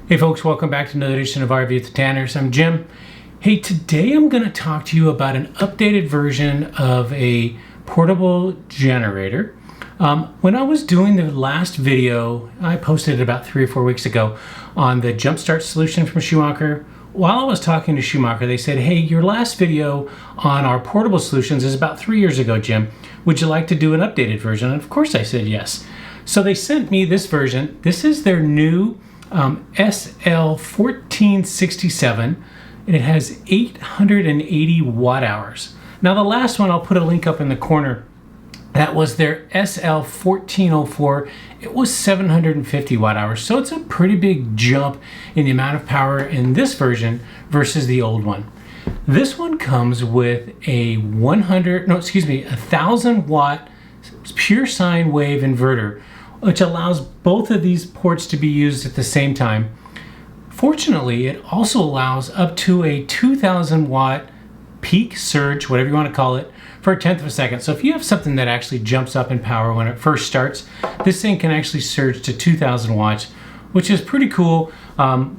Hey folks, welcome back to another edition of RV at the Tanners. I'm Jim. Hey, today I'm going to talk to you about an updated version of a portable generator. When I was doing the last video, I posted it about 3 or 4 weeks ago on the jumpstart solution from Schumacher. While I was talking to Schumacher, they said, hey, your last video on our portable solutions is about 3 years ago, Jim. Would you like to do an updated version? And of course I said yes. So they sent me this version. This is their new SL1467, and it has 880 watt hours. Now the last one, I'll put a link up in the corner, that was their SL1404. It was 750 watt hours. So it's a pretty big jump in the amount of power in this version versus the old one. This one comes with a 1000 watt pure sine wave inverter, which allows both of these ports to be used at the same time. Fortunately, it also allows up to a 2000 watt peak surge, whatever you want to call it, for 1/10 of a second. So if you have something that actually jumps up in power when it first starts, this thing can actually surge to 2000 watts, which is pretty cool.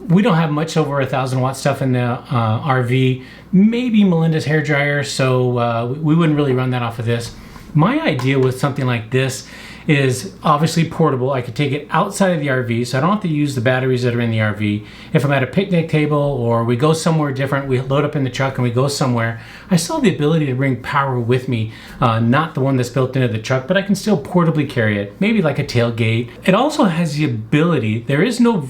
We don't have much over 1000 watt stuff in the RV, maybe Melinda's hairdryer, so we wouldn't really run that off of this. My idea with something like this is obviously portable. I could take it outside of the RV, so I don't have to use the batteries that are in the RV. If I'm at a picnic table or we go somewhere different, we load up in the truck and we go somewhere, I still have the ability to bring power with me, not the one that's built into the truck, but I can still portably carry it, maybe like a tailgate. It also has the ability, there is no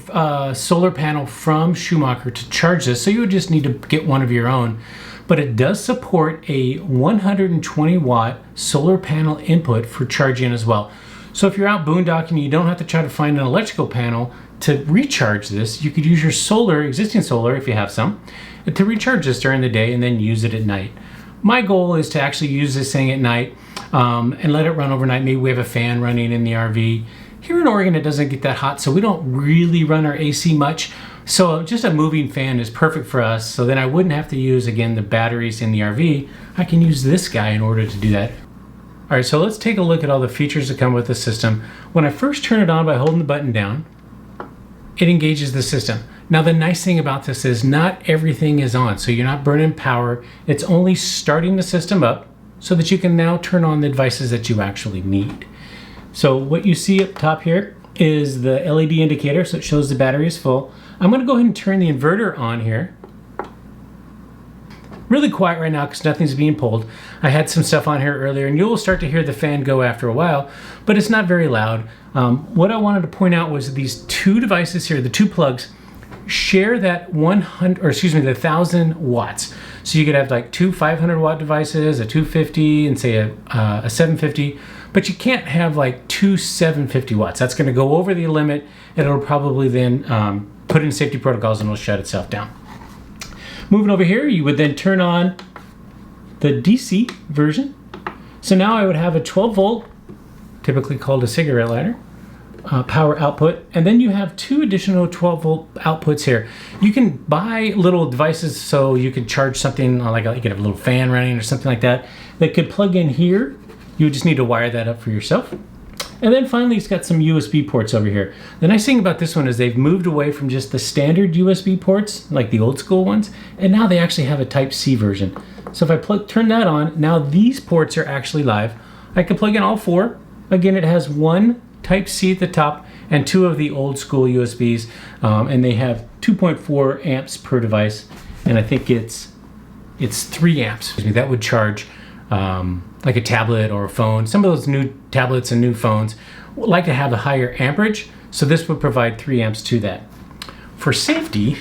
solar panel from Schumacher to charge this, so you would just need to get one of your own. But it does support a 120 watt solar panel input for charging as well. So if you're out boondocking, you don't have to try to find an electrical panel to recharge this. You could use your existing solar, if you have some, to recharge this during the day and then use it at night. My goal is to actually use this thing at night and let it run overnight. Maybe we have a fan running in the RV. Here in Oregon, it doesn't get that hot, so we don't really run our AC much. So just a moving fan is perfect for us. So then I wouldn't have to use, again, the batteries in the RV. I can use this guy in order to do that. All right, so let's take a look at all the features that come with the system. When I first turn it on by holding the button down, it engages the system. Now the nice thing about this is not everything is on, so you're not burning power. It's only starting the system up so that you can now turn on the devices that you actually need. So what you see up top here is the LED indicator, so it shows the battery is full. I'm going to go ahead and turn the inverter on here. Really quiet right now because nothing's being pulled. I had some stuff on here earlier, and you'll start to hear the fan go after a while, but it's not very loud. What I wanted to point out was these two devices here, the two plugs, share that 1000 watts. So you could have like two 500 watt devices, a 250 and say a 750, but you can't have like two 750 watts. That's going to go over the limit, and it'll probably then put in safety protocols and it'll shut itself down. Moving over here, you would then turn on the DC version. So now I would have a 12 volt, typically called a cigarette lighter, power output, and then you have two additional 12 volt outputs here. You can buy little devices so you could charge something like you could have a little fan running or something like that could plug in here. You would just need to wire that up for yourself. And then finally, it's got some USB ports over here. The nice thing about this one is they've moved away from just the standard USB ports, like the old school ones, and now they actually have a Type-C version. So if I turn that on, now these ports are actually live. I can plug in all four. Again, it has one Type-C at the top and two of the old school USBs, and they have 2.4 amps per device, and I think it's 3 amps. That would charge like a tablet or a phone. Some of those new tablets and new phones would like to have a higher amperage, so this would provide 3 amps to that. For safety,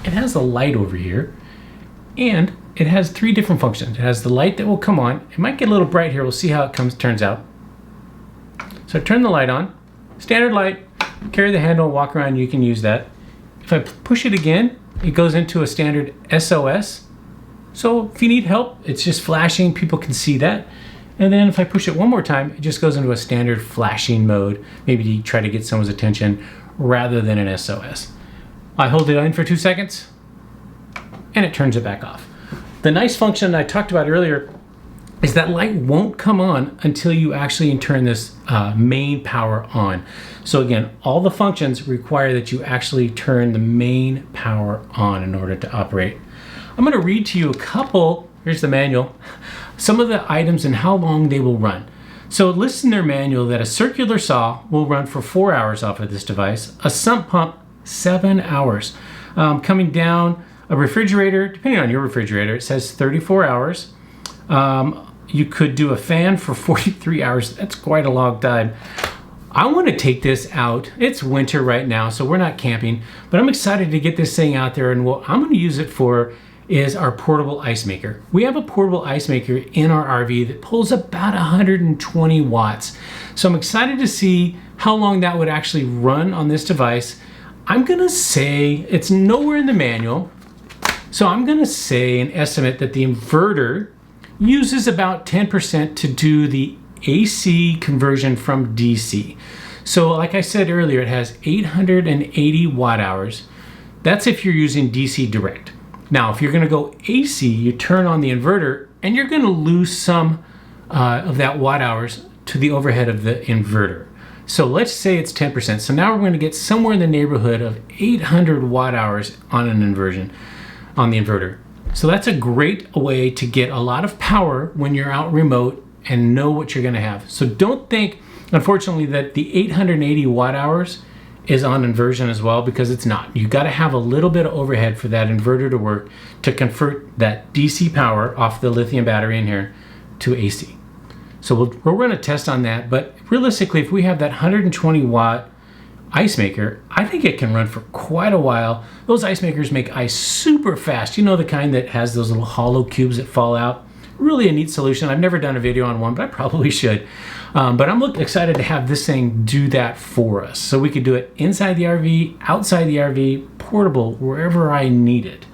it has a light over here, and it has 3 different functions. It has the light that will come on. It might get a little bright here. We'll see how it turns out. So turn the light on. Standard light. Carry the handle, walk around, you can use that. If I push it again, it goes into a standard SOS. So if you need help, it's just flashing, people can see that. And then if I push it one more time, it just goes into a standard flashing mode, maybe to try to get someone's attention rather than an SOS. I hold it in for 2 seconds and it turns it back off. The nice function I talked about earlier is that light won't come on until you actually turn this main power on. So again, all the functions require that you actually turn the main power on in order to operate. I'm going to read to you a couple, here's the manual, some of the items and how long they will run. So it lists in their manual that a circular saw will run for 4 hours off of this device, a sump pump 7 hours. Coming down, a refrigerator, depending on your refrigerator, it says 34 hours. You could do a fan for 43 hours. That's quite a long time. I want to take this out. It's winter right now, so we're not camping, but I'm excited to get this thing out there, and what I'm going to use it for is our portable ice maker. We have a portable ice maker in our RV that pulls about 120 watts. So I'm excited to see how long that would actually run on this device. I'm gonna say, it's nowhere in the manual, so I'm gonna say an estimate that the inverter uses about 10% to do the AC conversion from DC. So like I said earlier, it has 880 watt hours. That's if you're using DC direct. Now, if you're gonna go AC, you turn on the inverter and you're gonna lose some of that watt hours to the overhead of the inverter. So let's say it's 10%. So now we're gonna get somewhere in the neighborhood of 800 watt hours on an inversion, on the inverter. So that's a great way to get a lot of power when you're out remote and know what you're gonna have. So don't think, unfortunately, that the 880 watt hours is on inversion as well, because it's not. You gotta have a little bit of overhead for that inverter to work to convert that DC power off the lithium battery in here to AC. So we'll run a test on that, but realistically, if we have that 120 watt ice maker, I think it can run for quite a while. Those ice makers make ice super fast. You know, the kind that has those little hollow cubes that fall out. Really a neat solution. I've never done a video on one, but I probably should. But I'm excited to have this thing do that for us. So we could do it inside the RV, outside the RV, portable, wherever I need it.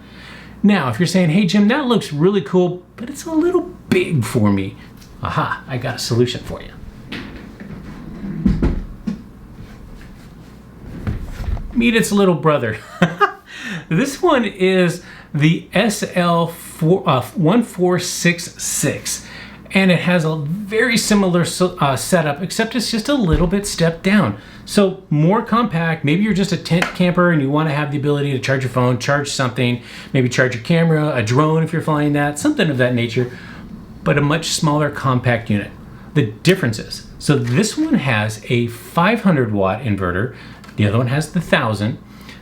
Now, if you're saying, hey Jim, that looks really cool, but it's a little big for me. Aha, I got a solution for you. Meet its little brother. This one is the SL1466, and it has a very similar setup, except it's just a little bit stepped down. So more compact. Maybe you're just a tent camper and you want to have the ability to charge your phone, charge something, maybe charge your camera, a drone if you're flying that, something of that nature, but a much smaller compact unit. The difference is, so this one has a 500 watt inverter, the other one has the 1000.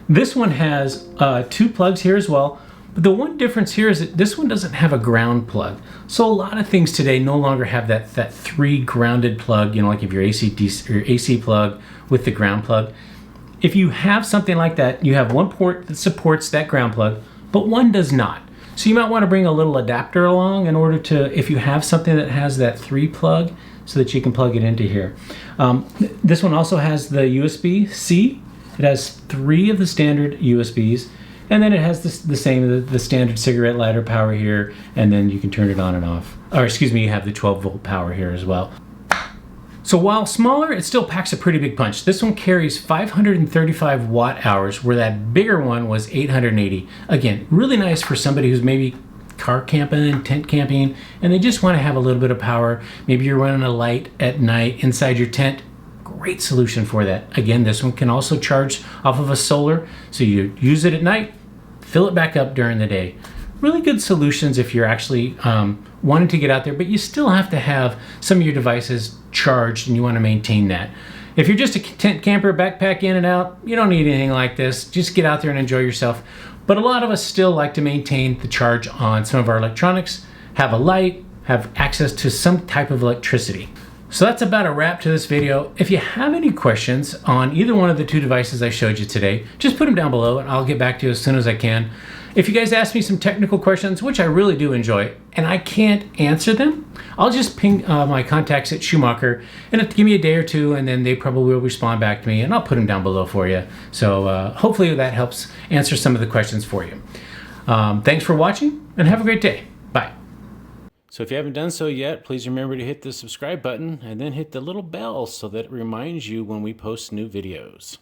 This one has 2 plugs here as well, but the one difference here is that this one doesn't have a ground plug. So a lot of things today no longer have that 3 grounded plug, you know, like if your AC plug with the ground plug. If you have something like that, you have one port that supports that ground plug, but one does not. So you might want to bring a little adapter along in order to, if you have something that has that 3 plug, so that you can plug it into here. This one also has the USB-C. It has 3 of the standard USBs, and then it has the same, the standard cigarette lighter power here, and then you can turn it on and off. Or excuse me, you have the 12 volt power here as well. So while smaller, it still packs a pretty big punch. This one carries 535 watt hours, where that bigger one was 880. Again, really nice for somebody who's maybe car camping, tent camping, and they just want to have a little bit of power. Maybe you're running a light at night inside your tent. Great solution for that. Again, this one can also charge off of a solar, so you use it at night, fill it back up during the day. Really good solutions if you're actually wanting to get out there, but you still have to have some of your devices charged and you want to maintain that. If you're just a tent camper, backpack in and out, you don't need anything like this. Just get out there and enjoy yourself. But a lot of us still like to maintain the charge on some of our electronics, have a light, have access to some type of electricity. So that's about a wrap to this video. If you have any questions on either one of the 2 devices I showed you today, just put them down below and I'll get back to you as soon as I can. If you guys ask me some technical questions, which I really do enjoy, and I can't answer them, I'll just ping my contacts at Schumacher, and give me a day or 2, and then they probably will respond back to me, and I'll put them down below for you. So hopefully that helps answer some of the questions for you. Thanks for watching, and have a great day. Bye. So if you haven't done so yet, please remember to hit the subscribe button, and then hit the little bell so that it reminds you when we post new videos.